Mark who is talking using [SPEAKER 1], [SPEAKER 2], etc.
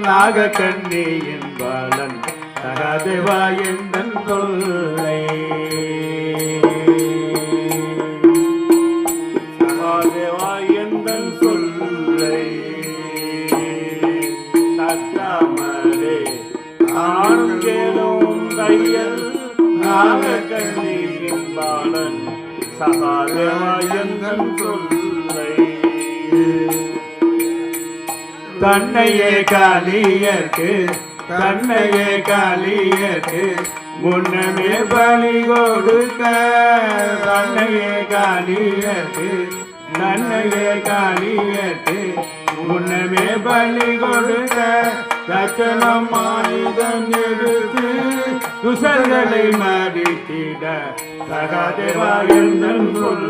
[SPEAKER 1] நாகக்கண்ணியின் பாலன் சகாதேவா எந்தன் சொல்லை சகாதேவா எந்தன் சொல்லை தட்டாமலே ஆணும் கேளும் தையல் நாகக்கண்ணியின் பாலன் சகாதேவா எந்தன் சொல்லை தன்னையே காளியர்க்கு தன்னையே காளியர்க்கு முன்னமே பலி கொடுக்க தன்னையே காளியர்க்கு தன்னையே காளியர்க்கு முன்னமே பலி கொடுக்க ரச்சனம் ஆயுதம் எடுத்து துசர்களை மடித்திட சகாதேவா எந்தன் சொல்